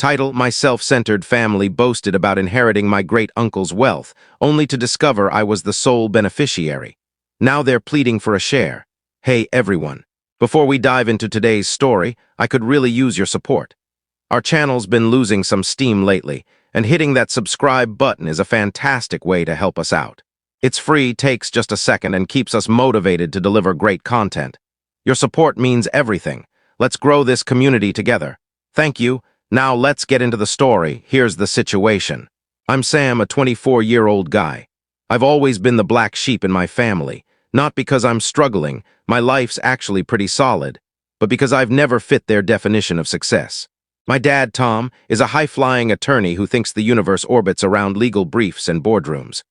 Title: My self-centered family boasted about inheriting my great-uncle's wealth, only to discover I was the sole beneficiary. Now they're pleading for a share. Hey, everyone. Before we dive into today's story, I could really use your support. Our channel's been losing some steam lately, and hitting that subscribe button is a fantastic way to help us out. It's free, takes just a second, and keeps us motivated to deliver great content. Your support means everything. Let's grow this community together. Thank you. Now let's get into the story. Here's the situation. I'm Sam, a 24-year-old guy. I've always been the black sheep in my family, not because I'm struggling, my life's actually pretty solid, but because I've never fit their definition of success. My dad, Tom, is a high-flying attorney who thinks the universe orbits around legal briefs and boardrooms.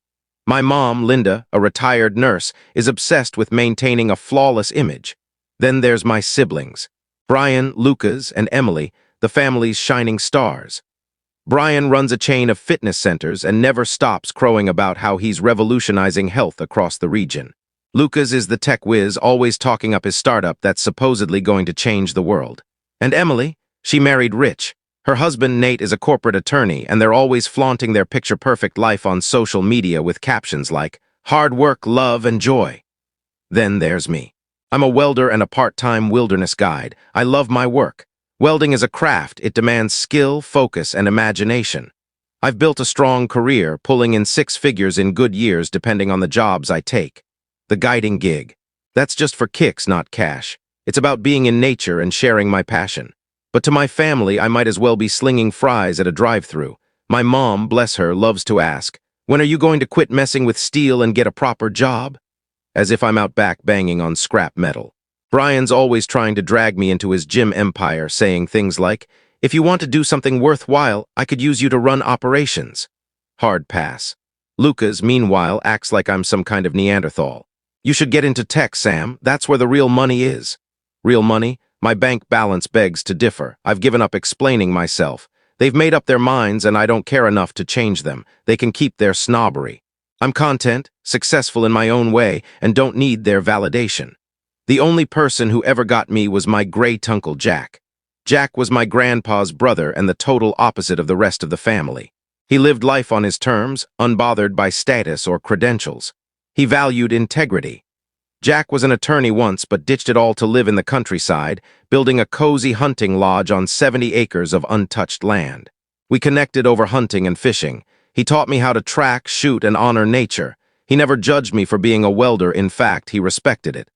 My mom, Linda, a retired nurse, is obsessed with maintaining a flawless image. Then there's my siblings, Brian, Lucas, and Emily, the family's shining stars. Brian runs a chain of fitness centers and never stops crowing about how he's revolutionizing health across the region. Lucas is the tech whiz, always talking up his startup that's supposedly going to change the world. And Emily? She married rich. Her husband, Nate, is a corporate attorney, and they're always flaunting their picture-perfect life on social media with captions like, "Hard work, love, and joy." Then there's me. I'm a welder and a part-time wilderness guide. I love my work. Welding is a craft. It demands skill, focus, and imagination. I've built a strong career, pulling in six figures in good years depending on the jobs I take. The guiding gig. That's just for kicks, not cash. It's about being in nature and sharing my passion. But to my family, I might as well be slinging fries at a drive-thru. My mom, bless her, loves to ask, "When are you going to quit messing with steel and get a proper job?" As if I'm out back banging on scrap metal. Brian's always trying to drag me into his gym empire, saying things like, "If you want to do something worthwhile, I could use you to run operations." Hard pass. Lucas, meanwhile, acts like I'm some kind of Neanderthal. "You should get into tech, Sam. That's where the real money is." Real money? My bank balance begs to differ. I've given up explaining myself. They've made up their minds, and I don't care enough to change them. They can keep their snobbery. I'm content, successful in my own way, and don't need their validation. The only person who ever got me was my great-uncle Jack. Jack was my grandpa's brother and the total opposite of the rest of the family. He lived life on his terms, unbothered by status or credentials. He valued integrity. Jack was an attorney once, but ditched it all to live in the countryside, building a cozy hunting lodge on 70 acres of untouched land. We connected over hunting and fishing. He taught me how to track, shoot, and honor nature. He never judged me for being a welder. In fact, he respected it.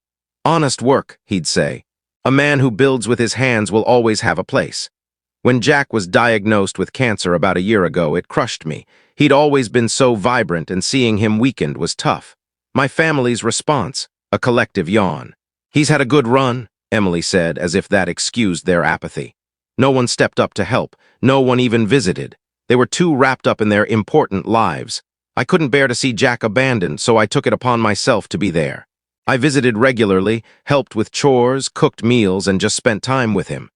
"Honest work," he'd say. "A man who builds with his hands will always have a place." When Jack was diagnosed with cancer about a year ago, it crushed me. He'd always been so vibrant, and seeing him weakened was tough. My family's response? A collective yawn. "He's had a good run," Emily said, as if that excused their apathy. No one stepped up to help. No one even visited. They were too wrapped up in their important lives. I couldn't bear to see Jack abandoned, so I took it upon myself to be there. I visited regularly, helped with chores, cooked meals, and just spent time with him.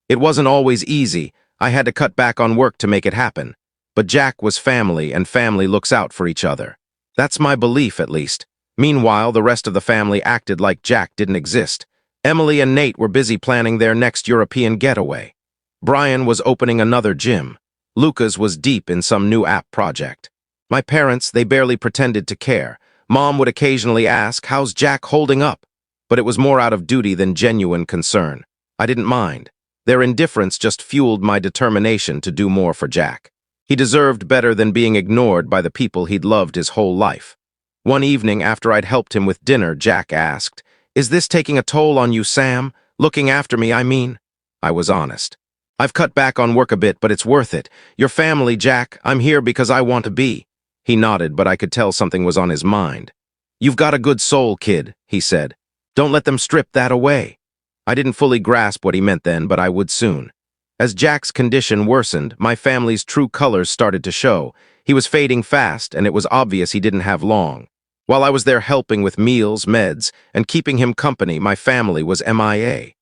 It wasn't always easy. I had to cut back on work to make it happen. But Jack was family, and family looks out for each other. That's my belief, at least. Meanwhile, the rest of the family acted like Jack didn't exist. Emily and Nate were busy planning their next European getaway. Brian was opening another gym. Lucas was deep in some new app project. My parents, they barely pretended to care. Mom would occasionally ask, "How's Jack holding up?" But it was more out of duty than genuine concern. I didn't mind. Their indifference just fueled my determination to do more for Jack. He deserved better than being ignored by the people he'd loved his whole life. One evening, after I'd helped him with dinner, Jack asked, "Is this taking a toll on you, Sam? Looking after me, I mean?" I was honest. "I've cut back on work a bit, but it's worth it. Your family, Jack. I'm here because I want to be." He nodded, but I could tell something was on his mind. "You've got a good soul, kid," he said. "Don't let them strip that away." I didn't fully grasp what he meant then, but I would soon. As Jack's condition worsened, my family's true colors started to show. He was fading fast, and it was obvious he didn't have long. While I was there helping with meals, meds, and keeping him company, my family was MIA.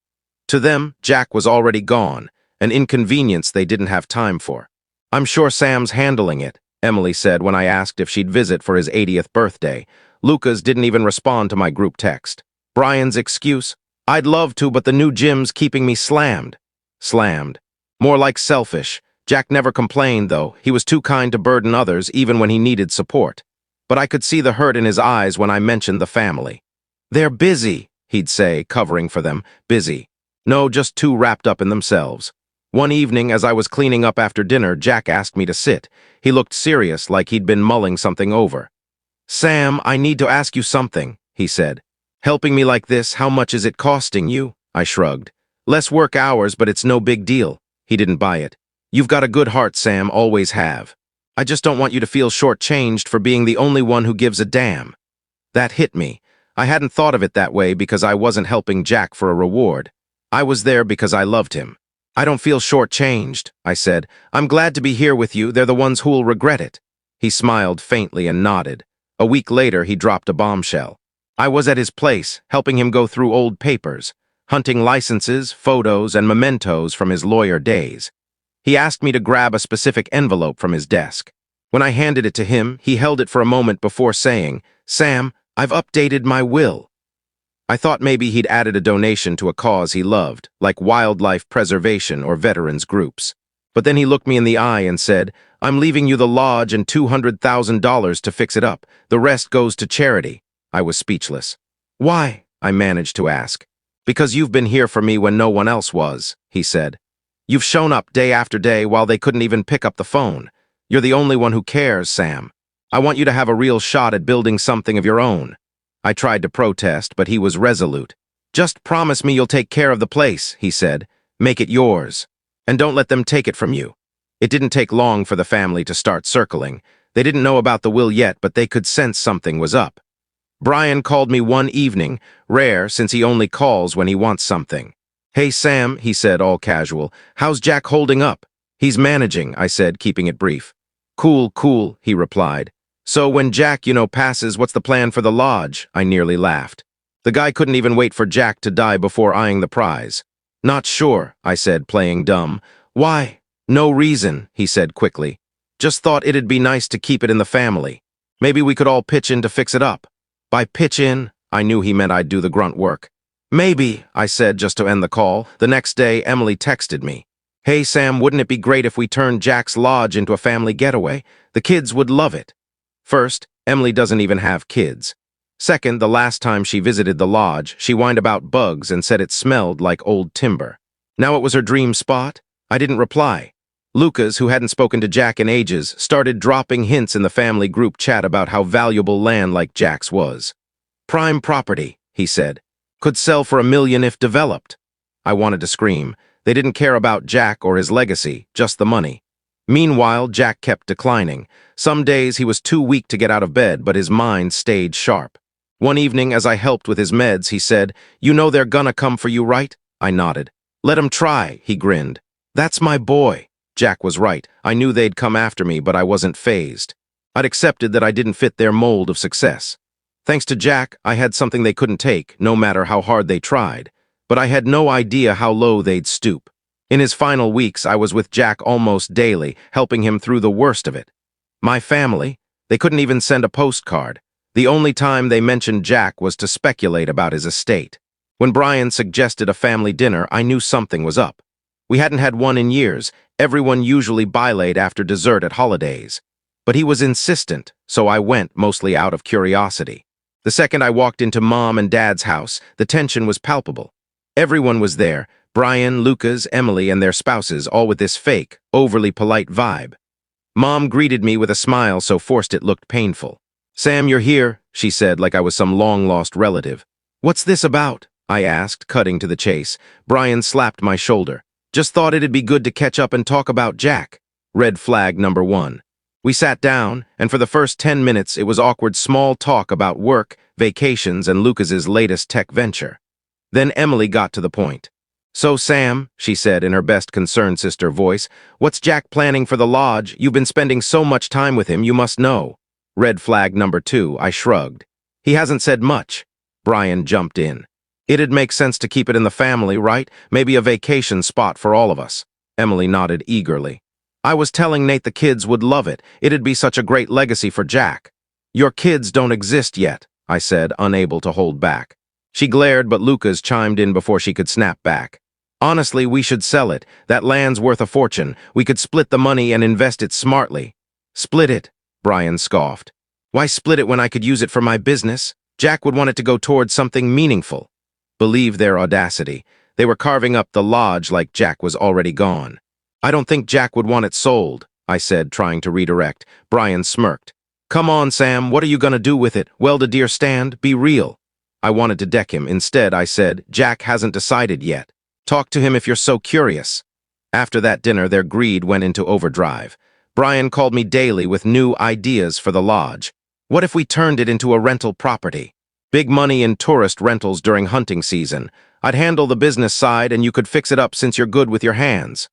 To them, Jack was already gone, an inconvenience they didn't have time for. "I'm sure Sam's handling it," Emily said when I asked if she'd visit for his 80th birthday. Lucas didn't even respond to my group text. Brian's excuse? "I'd love to, but the new gym's keeping me slammed." Slammed. More like selfish. Jack never complained, though. He was too kind to burden others even when he needed support. But I could see the hurt in his eyes when I mentioned the family. "They're busy," he'd say, covering for them. Busy. No, just too wrapped up in themselves. One evening, as I was cleaning up after dinner, Jack asked me to sit. He looked serious, like he'd been mulling something over. "Sam, I need to ask you something," he said. "Helping me like this, how much is it costing you?" I shrugged. "Less work hours, but it's no big deal." He didn't buy it. "You've got a good heart, Sam, always have. I just don't want you to feel shortchanged for being the only one who gives a damn." That hit me. I hadn't thought of it that way because I wasn't helping Jack for a reward. I was there because I loved him. "I don't feel shortchanged," I said. "I'm glad to be here with you. They're the ones who'll regret it." He smiled faintly and nodded. A week later, he dropped a bombshell. I was at his place, helping him go through old papers, hunting licenses, photos, and mementos from his lawyer days. He asked me to grab a specific envelope from his desk. When I handed it to him, he held it for a moment before saying, "Sam, I've updated my will." I thought maybe he'd added a donation to a cause he loved, like wildlife preservation or veterans groups. But then he looked me in the eye and said, "I'm leaving you the lodge and $200,000 to fix it up. The rest goes to charity." I was speechless. "Why?" I managed to ask. "Because you've been here for me when no one else was," he said. "You've shown up day after day while they couldn't even pick up the phone. You're the only one who cares, Sam. I want you to have a real shot at building something of your own." I tried to protest, but he was resolute. "Just promise me you'll take care of the place," he said. "Make it yours. And don't let them take it from you." It didn't take long for the family to start circling. They didn't know about the will yet, but they could sense something was up. Brian called me one evening, rare since he only calls when he wants something. "Hey, Sam," he said, all casual. "How's Jack holding up?" "He's managing," I said, keeping it brief. "Cool, cool," he replied. "So when Jack, passes, what's the plan for the lodge?" I nearly laughed. The guy couldn't even wait for Jack to die before eyeing the prize. "Not sure," I said, playing dumb. "Why?" "No reason," he said quickly. "Just thought it'd be nice to keep it in the family. Maybe we could all pitch in to fix it up." By pitch in, I knew he meant I'd do the grunt work. "Maybe," I said just to end the call. The next day, Emily texted me. "Hey, Sam, wouldn't it be great if we turned Jack's lodge into a family getaway? The kids would love it." First, Emily doesn't even have kids. Second, the last time she visited the lodge, she whined about bugs and said it smelled like old timber. Now it was her dream spot? I didn't reply. Lucas, who hadn't spoken to Jack in ages, started dropping hints in the family group chat about how valuable land like Jack's was. "Prime property," he said. "Could sell for $1 million if developed." I wanted to scream. They didn't care about Jack or his legacy, just the money. Meanwhile, Jack kept declining. Some days he was too weak to get out of bed, but his mind stayed sharp. One evening, as I helped with his meds, he said, "You know they're gonna come for you, right?" I nodded. "Let 'em try," he grinned. "That's my boy." Jack was right. I knew they'd come after me, but I wasn't fazed. I'd accepted that I didn't fit their mold of success. Thanks to Jack, I had something they couldn't take, no matter how hard they tried. But I had no idea how low they'd stoop. In his final weeks, I was with Jack almost daily, helping him through the worst of it. My family, they couldn't even send a postcard. The only time they mentioned Jack was to speculate about his estate. When Brian suggested a family dinner, I knew something was up. We hadn't had one in years. Everyone usually bilaid after dessert at holidays. But he was insistent, so I went, mostly out of curiosity. The second I walked into Mom and Dad's house, the tension was palpable. Everyone was there, Brian, Lucas, Emily, and their spouses, all with this fake, overly polite vibe. Mom greeted me with a smile so forced it looked painful. "Sam, you're here," she said like I was some long-lost relative. "What's this about?" I asked, cutting to the chase. Brian slapped my shoulder. "Just thought it'd be good to catch up and talk about Jack." Red flag number 1. We sat down, and for the first 10 minutes it was awkward small talk about work, vacations, and Lucas's latest tech venture. Then Emily got to the point. "So, Sam," she said in her best concerned sister voice, "what's Jack planning for the lodge? You've been spending so much time with him, you must know." Red flag number 2, I shrugged. "He hasn't said much." Brian jumped in. "It'd make sense to keep it in the family, right? Maybe a vacation spot for all of us." Emily nodded eagerly. "I was telling Nate the kids would love it. It'd be such a great legacy for Jack." "Your kids don't exist yet," I said, unable to hold back. She glared, but Lucas chimed in before she could snap back. Honestly, we should sell it. That land's worth a fortune. We could split the money and invest it smartly. Split it, Brian scoffed. Why split it when I could use it for my business? Jack would want it to go towards something meaningful. Believe their audacity. They were carving up the lodge like Jack was already gone. I don't think Jack would want it sold, I said, trying to redirect. Brian smirked. Come on, Sam, what are you gonna do with it? Weld a deer stand? Be real. I wanted to deck him. Instead, I said, Jack hasn't decided yet. Talk to him if you're so curious. After that dinner, their greed went into overdrive. Brian called me daily with new ideas for the lodge. What if we turned it into a rental property? Big money in tourist rentals during hunting season. I'd handle the business side and you could fix it up since you're good with your hands.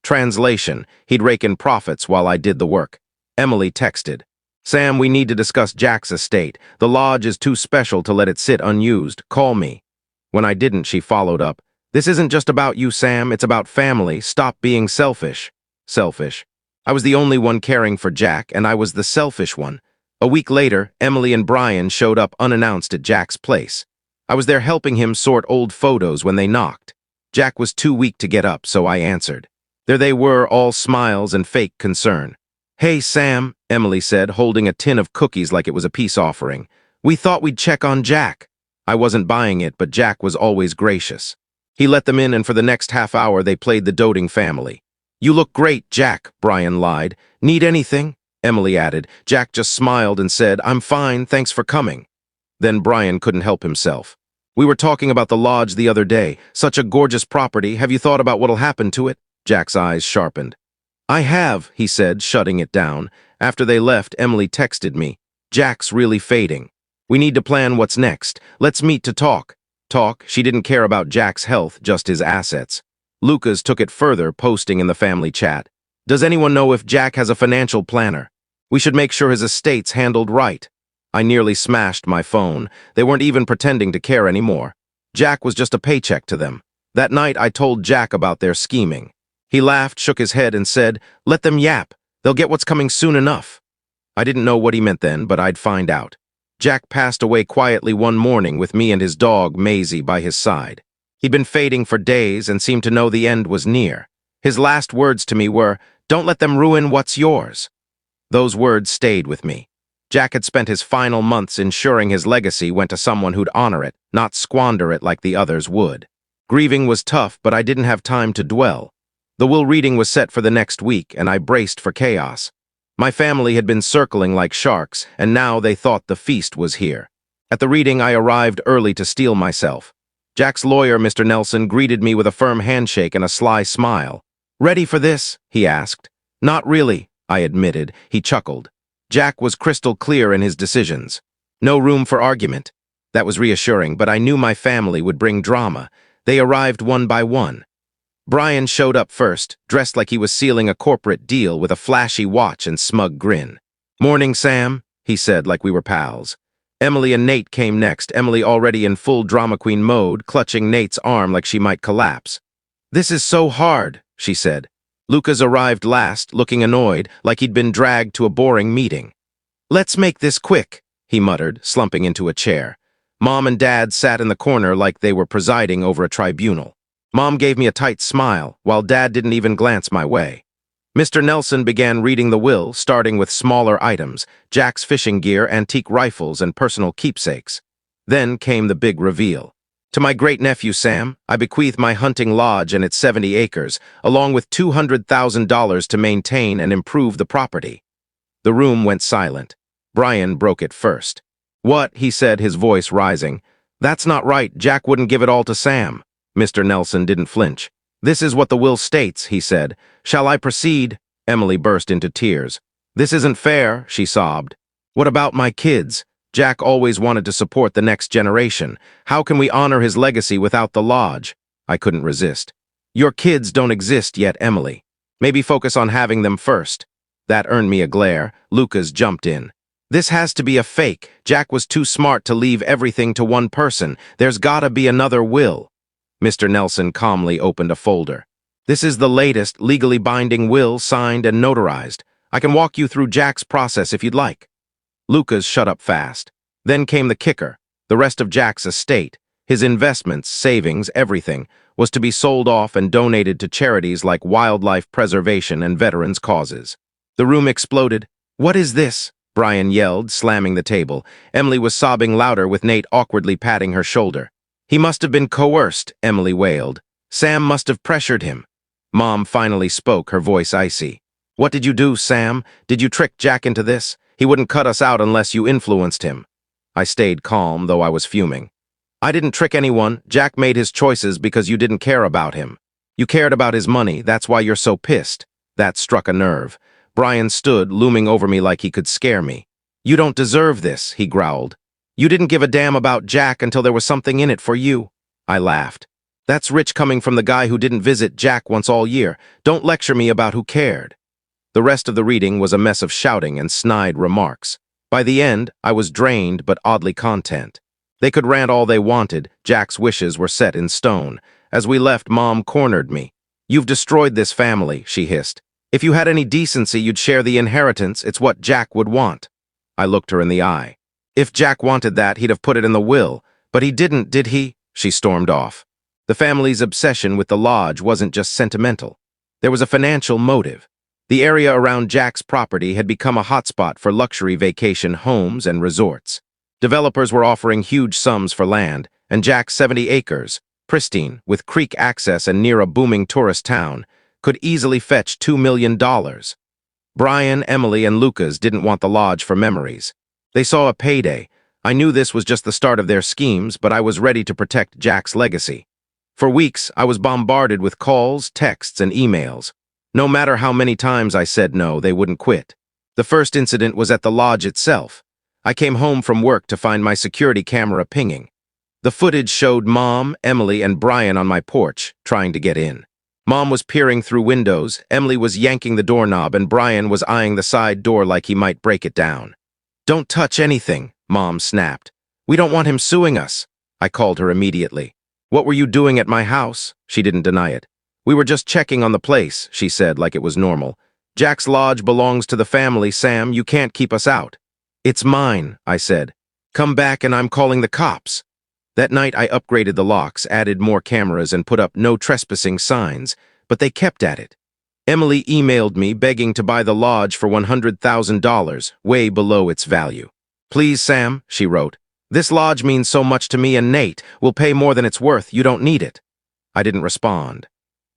Translation, he'd rake in profits while I did the work. Emily texted. Sam, we need to discuss Jack's estate. The lodge is too special to let it sit unused. Call me. When I didn't, she followed up. This isn't just about you, Sam. It's about family. Stop being selfish. Selfish. I was the only one caring for Jack, and I was the selfish one. A week later, Emily and Brian showed up unannounced at Jack's place. I was there helping him sort old photos when they knocked. Jack was too weak to get up, so I answered. There they were, all smiles and fake concern. Hey, Sam, Emily said, holding a tin of cookies like it was a peace offering. We thought we'd check on Jack. I wasn't buying it, but Jack was always gracious. He let them in, and for the next half hour they played the doting family. You look great, Jack, Brian lied. Need anything? Emily added. Jack just smiled and said, I'm fine, thanks for coming. Then Brian couldn't help himself. We were talking about the lodge the other day. Such a gorgeous property. Have you thought about what'll happen to it? Jack's eyes sharpened. I have, he said, shutting it down. After they left, Emily texted me. Jack's really fading. We need to plan what's next. Let's meet to talk. Talk? She didn't care about Jack's health, just his assets. Lucas took it further, posting in the family chat. Does anyone know if Jack has a financial planner? We should make sure his estate's handled right. I nearly smashed my phone. They weren't even pretending to care anymore. Jack was just a paycheck to them. That night, I told Jack about their scheming. He laughed, shook his head, and said, Let them yap. They'll get what's coming soon enough. I didn't know what he meant then, but I'd find out. Jack passed away quietly one morning with me and his dog, Maisie, by his side. He'd been fading for days and seemed to know the end was near. His last words to me were, Don't let them ruin what's yours. Those words stayed with me. Jack had spent his final months ensuring his legacy went to someone who'd honor it, not squander it like the others would. Grieving was tough, but I didn't have time to dwell. The will reading was set for the next week, and I braced for chaos. My family had been circling like sharks, and now they thought the feast was here. At the reading, I arrived early to steel myself. Jack's lawyer, Mr. Nelson, greeted me with a firm handshake and a sly smile. Ready for this? He asked. Not really, I admitted. He chuckled. Jack was crystal clear in his decisions. No room for argument. That was reassuring, but I knew my family would bring drama. They arrived one by one. Brian showed up first, dressed like he was sealing a corporate deal with a flashy watch and smug grin. Morning, Sam, he said like we were pals. Emily and Nate came next, Emily already in full drama queen mode, clutching Nate's arm like she might collapse. This is so hard, she said. Lucas arrived last, looking annoyed, like he'd been dragged to a boring meeting. Let's make this quick, he muttered, slumping into a chair. Mom and Dad sat in the corner like they were presiding over a tribunal. Mom gave me a tight smile, while Dad didn't even glance my way. Mr. Nelson began reading the will, starting with smaller items, Jack's fishing gear, antique rifles, and personal keepsakes. Then came the big reveal. To my great-nephew Sam, I bequeath my hunting lodge and its 70 acres, along with $200,000 to maintain and improve the property. The room went silent. Brian broke it first. What? He said, his voice rising. That's not right. Jack wouldn't give it all to Sam. Mr. Nelson didn't flinch. This is what the will states, he said. Shall I proceed? Emily burst into tears. This isn't fair, she sobbed. What about my kids? Jack always wanted to support the next generation. How can we honor his legacy without the lodge? I couldn't resist. Your kids don't exist yet, Emily. Maybe focus on having them first. That earned me a glare. Lucas jumped in. This has to be a fake. Jack was too smart to leave everything to one person. There's gotta be another will. Mr. Nelson calmly opened a folder. This is the latest, legally binding will, signed and notarized. I can walk you through Jack's process if you'd like. Lucas shut up fast. Then came the kicker, the rest of Jack's estate. His investments, savings, everything, was to be sold off and donated to charities like wildlife preservation and veterans' causes. The room exploded. "What is this?" Brian yelled, slamming the table. Emily was sobbing louder, with Nate awkwardly patting her shoulder. "He must have been coerced," Emily wailed. "Sam must have pressured him." Mom finally spoke, her voice icy. "What did you do, Sam? Did you trick Jack into this? He wouldn't cut us out unless you influenced him." I stayed calm, though I was fuming. "I didn't trick anyone. Jack made his choices because you didn't care about him. You cared about his money, that's why you're so pissed." That struck a nerve. Brian stood, looming over me like he could scare me. "You don't deserve this," he growled. "You didn't give a damn about Jack until there was something in it for you." I laughed. "That's rich coming from the guy who didn't visit Jack once all year. Don't lecture me about who cared." The rest of the reading was a mess of shouting and snide remarks. By the end, I was drained but oddly content. They could rant all they wanted. Jack's wishes were set in stone. As we left, Mom cornered me. "You've destroyed this family," she hissed. "If you had any decency, you'd share the inheritance. It's what Jack would want." I looked her in the eye. "If Jack wanted that, he'd have put it in the will. But he didn't, did he?" She stormed off. The family's obsession with the lodge wasn't just sentimental. There was a financial motive. The area around Jack's property had become a hotspot for luxury vacation homes and resorts. Developers were offering huge sums for land, and Jack's 70 acres, pristine, with creek access and near a booming tourist town, could easily fetch $2 million. Brian, Emily, and Lucas didn't want the lodge for memories. They saw a payday. I knew this was just the start of their schemes, but I was ready to protect Jack's legacy. For weeks, I was bombarded with calls, texts, and emails. No matter how many times I said no, they wouldn't quit. The first incident was at the lodge itself. I came home from work to find my security camera pinging. The footage showed Mom, Emily, and Brian on my porch, trying to get in. Mom was peering through windows, Emily was yanking the doorknob, and Brian was eyeing the side door like he might break it down. "Don't touch anything," Mom snapped. "We don't want him suing us." I called her immediately. "What were you doing at my house?" She didn't deny it. "We were just checking on the place," she said like it was normal. "Jack's lodge belongs to the family, Sam. You can't keep us out." "It's mine," I said. "Come back and I'm calling the cops." That night I upgraded the locks, added more cameras, and put up no trespassing signs, but they kept at it. Emily emailed me begging to buy the lodge for $100,000, way below its value. "Please, Sam," she wrote. "This lodge means so much to me and Nate. We'll pay more than it's worth. You don't need it." I didn't respond.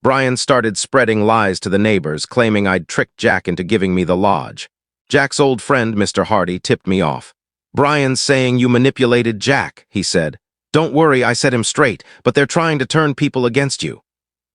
Brian started spreading lies to the neighbors, claiming I'd tricked Jack into giving me the lodge. Jack's old friend, Mr. Hardy, tipped me off. "Brian's saying you manipulated Jack," he said. "Don't worry, I set him straight, but they're trying to turn people against you."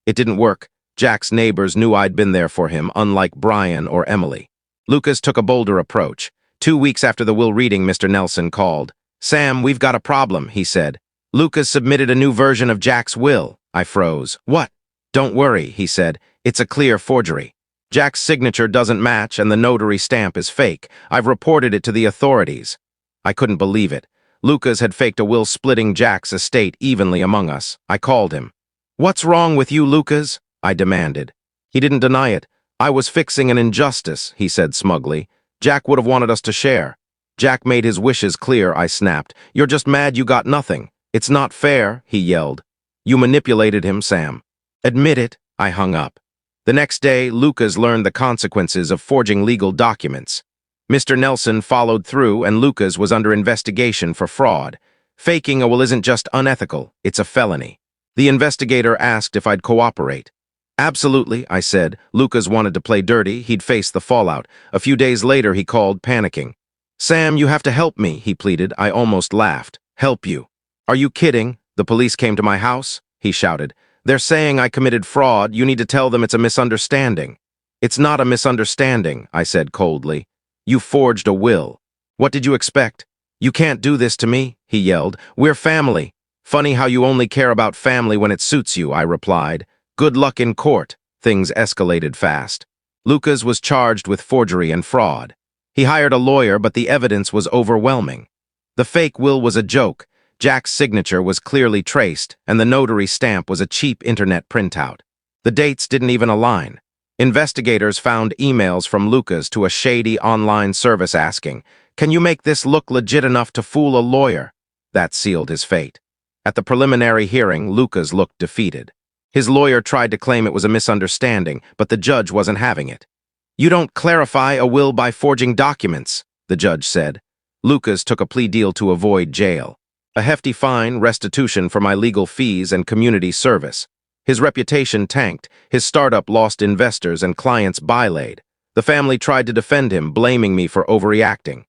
It didn't work. Jack's neighbors knew I'd been there for him, unlike Brian or Emily. Lucas took a bolder approach. 2 weeks after the will reading, Mr. Nelson called. "Sam, we've got a problem," he said. "Lucas submitted a new version of Jack's will." I froze. "What?" "Don't worry," he said. "It's a clear forgery. Jack's signature doesn't match and the notary stamp is fake. I've reported it to the authorities." I couldn't believe it. Lucas had faked a will splitting Jack's estate evenly among us. I called him. "What's wrong with you, Lucas?" I demanded. He didn't deny it. "I was fixing an injustice," he said smugly. "Jack would have wanted us to share." "Jack made his wishes clear," I snapped. "You're just mad you got nothing." "It's not fair," he yelled. "You manipulated him, Sam." "Admit it." I hung up. The next day, Lucas learned the consequences of forging legal documents. Mr. Nelson followed through, and Lucas was under investigation for fraud. Faking a will isn't just unethical, it's a felony. The investigator asked if I'd cooperate. "Absolutely," I said. Lucas wanted to play dirty. He'd face the fallout. A few days later, he called, panicking. "Sam, you have to help me," he pleaded. I almost laughed. "Help you? Are you kidding? The police came to my house?" he shouted. "They're saying I committed fraud. You need to tell them it's a misunderstanding." "It's not a misunderstanding," I said coldly. "You forged a will. What did you expect?" "You can't do this to me," he yelled. "We're family." "Funny how you only care about family when it suits you," I replied. "Good luck in court." Things escalated fast. Lucas was charged with forgery and fraud. He hired a lawyer, but the evidence was overwhelming. The fake will was a joke. Jack's signature was clearly traced, and the notary stamp was a cheap internet printout. The dates didn't even align. Investigators found emails from Lucas to a shady online service asking, "Can you make this look legit enough to fool a lawyer?" That sealed his fate. At the preliminary hearing, Lucas looked defeated. His lawyer tried to claim it was a misunderstanding, but the judge wasn't having it. "You don't clarify a will by forging documents," the judge said. Lucas took a plea deal to avoid jail. A hefty fine, restitution for my legal fees and community service. His reputation tanked, his startup lost investors and clients bylaid. The family tried to defend him, blaming me for overreacting.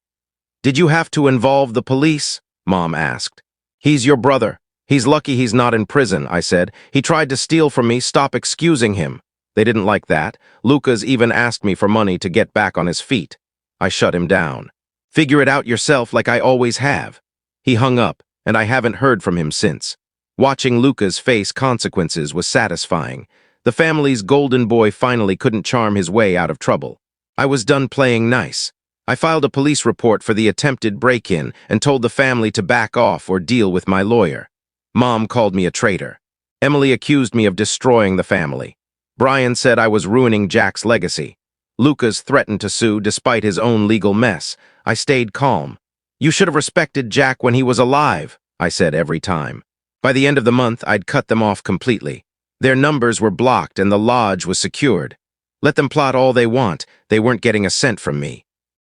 "Did you have to involve the police?" Mom asked. "He's your brother. He's lucky he's not in prison," I said. "He tried to steal from me, stop excusing him." They didn't like that. Lucas even asked me for money to get back on his feet. I shut him down. "Figure it out yourself like I always have." He hung up, and I haven't heard from him since. Watching Lucas face consequences was satisfying. The family's golden boy finally couldn't charm his way out of trouble. I was done playing nice. I filed a police report for the attempted break-in and told the family to back off or deal with my lawyer. Mom called me a traitor. Emily accused me of destroying the family. Brian said I was ruining Jack's legacy. Lucas threatened to sue despite his own legal mess. I stayed calm. "You should have respected Jack when he was alive," I said every time. By the end of the month, I'd cut them off completely. Their numbers were blocked and the lodge was secured. Let them plot all they want, they weren't getting a cent from me.